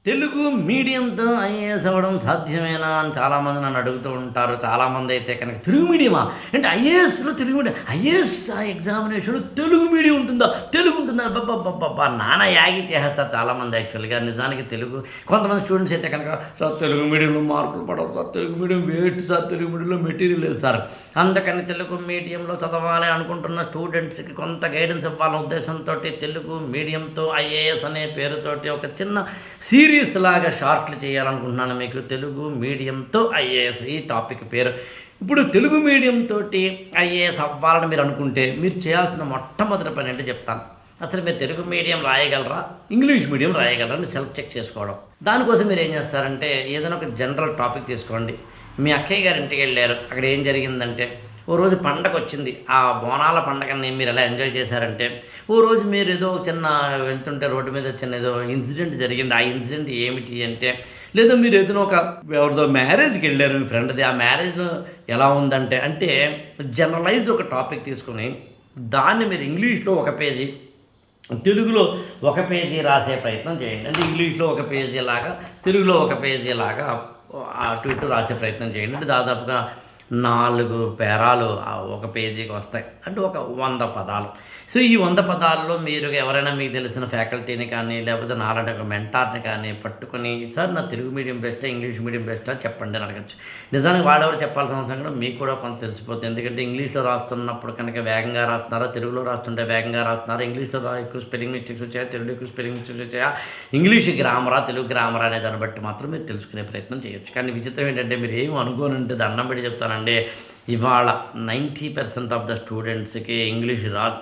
Telugu మీడియంతో IAS అవ్వడం సాధ్యమేనా అని చాలామంది నన్ను అడుగుతూ ఉంటారు. చాలామంది అయితే కనుక తెలుగు మీడియమా? అంటే ఐఏఎస్‌లో తెలుగు మీడియం ఐఏఎస్ ఎగ్జామినేషన్‌లో తెలుగు మీడియం ఉంటుందా? తెలుగు ఉంటుందా? అబ్బబ్బబ్బబ్బబ్బా! నానా యాగి చేసేస్తారు చాలామంది యాక్చువల్‌గా. నిజానికి తెలుగు కొంతమంది స్టూడెంట్స్ అయితే కనుక సార్ తెలుగు మీడియంలో మార్కులు పడవు sir, Telugu medium waste sir, Telugu మీడియంలో మెటీరియల్ లేదు సార్. అందుకని తెలుగు మీడియంలో చదవాలి అనుకుంటున్న స్టూడెంట్స్‌కి కొంత గైడెన్స్ ఇవ్వాలనే ఉద్దేశంతోటి తెలుగు మీడియంతో ఐఏఎస్ అనే పేరుతోటి ఒక చిన్న సీరీస్ లాగా షార్ట్లు చేయాలనుకుంటున్నాను మీకు. తెలుగు మీడియంతో ఐఏఎస్ ఈ టాపిక్ పేరు. ఇప్పుడు తెలుగు మీడియం తోటి ఐఏఎస్ అవ్వాలని మీరు అనుకుంటే మీరు చేయాల్సిన మొట్టమొదటి పని ఏంటో చెప్తాను. అసలు మీరు తెలుగు మీడియం రాయగలరా, ఇంగ్లీష్ మీడియం రాయగలరా అని సెల్ఫ్ చెక్ చేసుకోవడం. దానికోసం మీరు ఏం చేస్తారంటే ఏదైనా ఒక జనరల్ టాపిక్ తీసుకోండి. మీ అక్కయ్య గారి ఇంటికి వెళ్ళారు, అక్కడ ఏం జరిగిందంటే ఓ రోజు పండగ వచ్చింది. ఆ బోనాల పండగని మీరు ఎలా ఎంజాయ్ చేశారంటే, ఓ రోజు మీరు ఏదో చిన్న వెళ్తుంటే రోడ్డు మీద చిన్న ఏదో ఇన్సిడెంట్ జరిగింది. ఆ ఇన్సిడెంట్ ఏమిటి అంటే, లేదా మీరు ఏదైనా ఒక ఎవరిదో మ్యారేజ్కి వెళ్ళారు మీ ఫ్రెండ్ది. ఆ మ్యారేజ్లో ఎలా ఉందంటే అంటే జనరలైజ్ ఒక టాపిక్ తీసుకుని దాన్ని మీరు ఇంగ్లీష్లో ఒక పేజీ, తెలుగులో ఒక పేజీ రాసే ప్రయత్నం చేయండి. అంటే ఇంగ్లీష్లో ఒక పేజీ లాగా, తెలుగులో ఒక పేజీ లాగా అటు ఇటు రాసే ప్రయత్నం చేయండి. అంటే దాదాపుగా 4 పేరాలు ఒక పేజీకి వస్తాయి. అంటే ఒక 100 పదాలు. సో, ఈ 100 పదాల్లో మీరు ఎవరైనా మీకు తెలిసిన ఫ్యాకల్టీని కానీ, లేకపోతే నాలాంటి ఒక మెంటార్‌ని కానీ పట్టుకొని, సార్ నా తెలుగు మీడియం బెస్టా, ఇంగ్లీష్ మీడియం బెస్టా చెప్పండి అని అడగొచ్చు. నిజానికి వాళ్ళెవరు చెప్పాల్సిన అవసరం కూడా మీకు కూడా కొంత తెలిసిపోతుంది. ఎందుకంటే ఇంగ్లీష్‌లో రాస్తున్నప్పుడు కనుక వేగంగా రాస్తున్నారా, తెలుగులో రాస్తుంటే వేగంగా రాస్తున్నారా, ఇంగ్లీష్‌లో ఎక్కువ స్పెల్లింగ్ మిస్టేక్స్ వచ్చాయా, తెలుగులో ఎక్కువ స్పెల్లింగ్ మిస్టేక్స్ వచ్చాయా, ఇంగ్లీష్ గ్రామరా, తెలుగు గ్రామరా అనే దాన్ని బట్టి మాత్రం మీరు తెలుసుకునే ప్రయత్నం చేయొచ్చు. కానీ విచిత్రం ఏంటంటే మీరు ఏమి అనుకోనంటే దండం పెట్టి చెప్తానండి, ఇవాళ 90% ఆఫ్ ద స్టూడెంట్స్‌కి ఇంగ్లీష్ రాదు.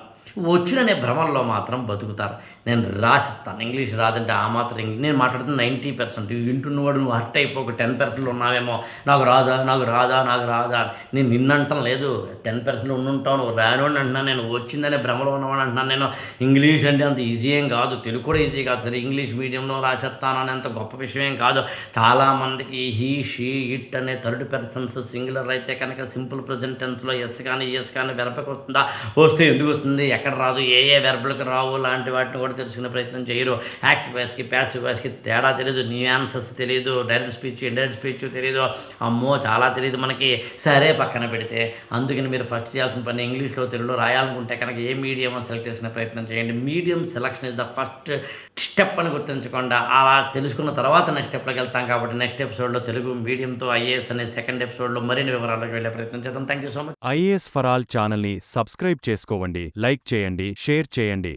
వచ్చుననే భ్రమల్లో మాత్రం బతుకుతారు. నేను రాసిస్తాను. ఇంగ్లీష్ రాదంటే ఆ మాత్రం నేను మాట్లాడుతున్న 90%. ఇవి వింటున్నవాడు నువ్వు హర్ట్ అయిపోక 10% ఉన్నావేమో. నాకు రాదా, నాకు రాదా, నాకు రాదా. నేను నిన్నంటం లేదు. 10% ఉండుంటావు. నువ్వు రానోడిని అంటున్నాను నేను. వచ్చిందనే భ్రమలో ఉన్నవాడిని అంటున్నాను నేను. ఇంగ్లీష్ అంటే అంత ఈజీ ఏం కాదు. తెలుగు కూడా ఈజీ కాదు. సరే ఇంగ్లీష్ మీడియంలో రాసేస్తానని అంత గొప్ప విషయం ఏం కాదు. చాలామందికి హీ, షీ, ఇట్ అనే థర్డ్ పర్సన్స్ సింగులర్ అయితే కనుక సింపుల్ ప్రెజెంట్ టెన్స్‌లో ఎస్ కానీ, ఎస్ కానీ వెర్బ్‌కి వస్తుందా? వస్తే ఎందుకు వస్తుంది? ఎక్కడ రాదు, ఏ ఏ వెర్బులకు రావు లాంటి వాటిని కూడా తెలుసుకునే ప్రయత్నం చేయరు. యాక్టివ్ వాయిస్కి ప్యాసివ్ వాయిస్కి తేడా తెలియదు, న్యూయాన్సెస్ తెలియదు, డైరెక్ట్ స్పీచ్ ఇండైరెక్ట్ స్పీచ్ తెలియదు. అమ్మో చాలా తెలియదు మనకి. సరే పక్కన పెడితే అందుకని మీరు ఫస్ట్ చేయాల్సిన పని ఇంగ్లీష్లో తెలుగులో రాయాలనుకుంటే కనుక ఏ మీడియం సెలెక్ట్ చేసుకునే ప్రయత్నం చేయండి. Medium selection is the first step అని గుర్తుంచుకోండి. అలా తెలుసుకున్న తర్వాత నెక్స్ట్ స్టెప్లోకి వెళ్తాం. కాబట్టి నెక్స్ట్ ఎపిసోడ్లో తెలుగు మీడియంతో ఐఏఎస్ అనే సెకండ్ ఎపిసోడ్లో మరిన్ని వివరాలకు వెళ్ళే ప్రయత్నం చేద్దాం. Thank you so much. IAS for all ఛానల్ని సబ్స్క్రైబ్ చేసుకోండి, లైక్ చేయండి, షేర్ చేయండి.